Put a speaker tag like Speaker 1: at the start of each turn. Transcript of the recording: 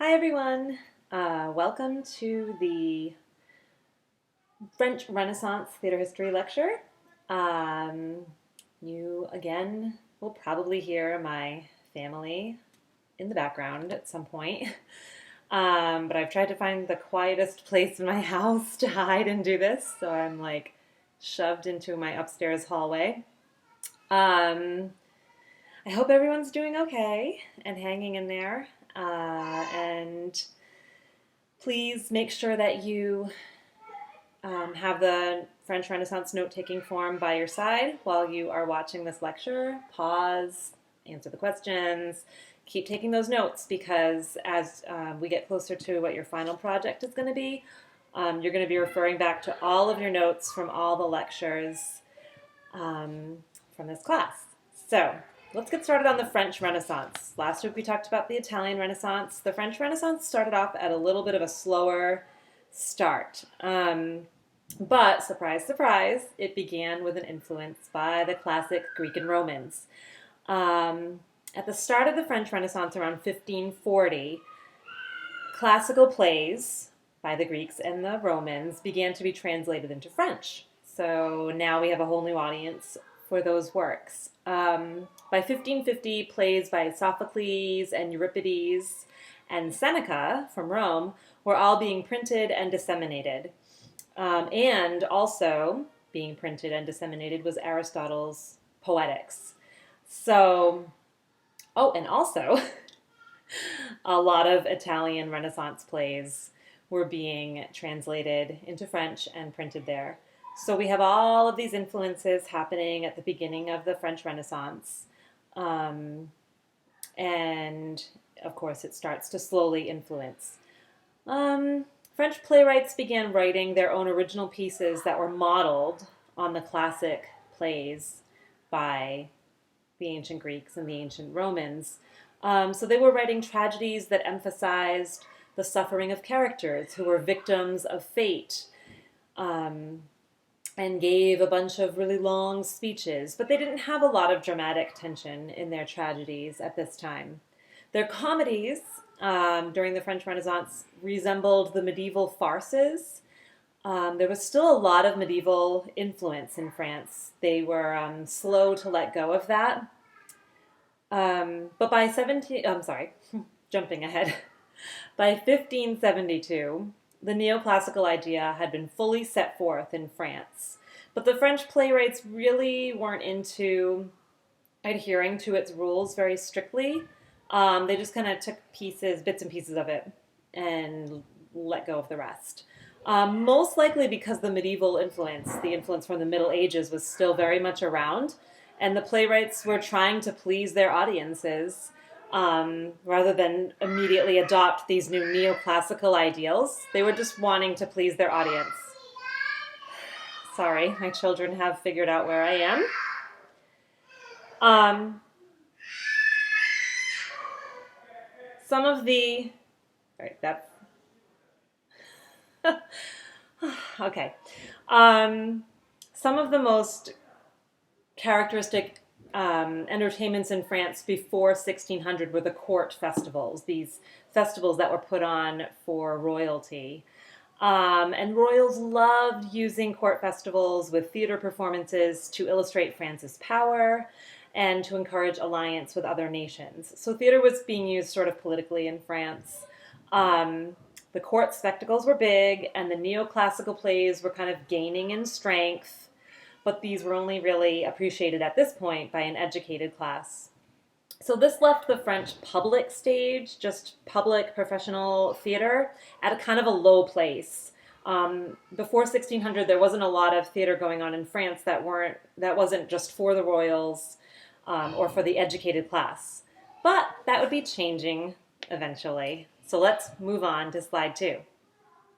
Speaker 1: Hi everyone, welcome to the French Renaissance Theater History Lecture. Um, you again will probably hear my family in the background at some point, but I've tried to find the quietest place in my house to hide and do this, so I'm like shoved into my upstairs hallway. I hope everyone's doing okay and hanging in there. And please make sure that you have the French Renaissance note-taking form by your side while you are watching this lecture. Pause, answer the questions, keep taking those notes because as we get closer to what your final project is going to be, you're going to be referring back to all of your notes from all the lectures from this class. So let's get started on the French Renaissance. Last week we talked about the Italian Renaissance. The French Renaissance started off at a little bit of a slower start. But surprise, surprise, it began with an influence by the classic Greek and Romans. At the start of the French Renaissance, around 1540, classical plays by the Greeks and the Romans began to be translated into French. So now we have a whole new audience for those works. By 1550, plays by Sophocles and Euripides and Seneca from Rome were all being printed and disseminated. And also being printed and disseminated was Aristotle's Poetics. So, and also a lot of Italian Renaissance plays were being translated into French and printed there. So we have all of these influences happening at the beginning of the French Renaissance. And of course it starts to slowly influence. French playwrights began writing their own original pieces that were modeled on the classic plays by the ancient Greeks and the ancient Romans. So they were writing tragedies that emphasized the suffering of characters who were victims of fate, and gave a bunch of really long speeches, but they didn't have a lot of dramatic tension in their tragedies at this time. Their comedies during the French Renaissance resembled the medieval farces. There was still a lot of medieval influence in France. They were slow to let go of that. But by jumping ahead. By 1572, the neoclassical idea had been fully set forth in France. But the French playwrights really weren't into adhering to its rules very strictly. They just kind of took bits and pieces of it, and let go of the rest. Most likely because the medieval influence, the influence from the Middle Ages, was still very much around, and the playwrights were trying to please their audiences rather than immediately adopt these new neoclassical ideals. They were just wanting to please their audience. Sorry, my children have figured out where I am. Some of the... All right, that's... okay. Some of the most characteristic entertainments in France before 1600 were the court festivals, these festivals that were put on for royalty. And royals loved using court festivals with theater performances to illustrate France's power and to encourage alliance with other nations. So theater was being used sort of politically in France. The court spectacles were big, and the neoclassical plays were kind of gaining in strength, but these were only really appreciated at this point by an educated class. So this left the French public stage, just public professional theater, at a kind of a low place. Before 1600, there wasn't a lot of theater going on in France that wasn't just for the royals or for the educated class. But that would be changing eventually. So let's move on to slide 2.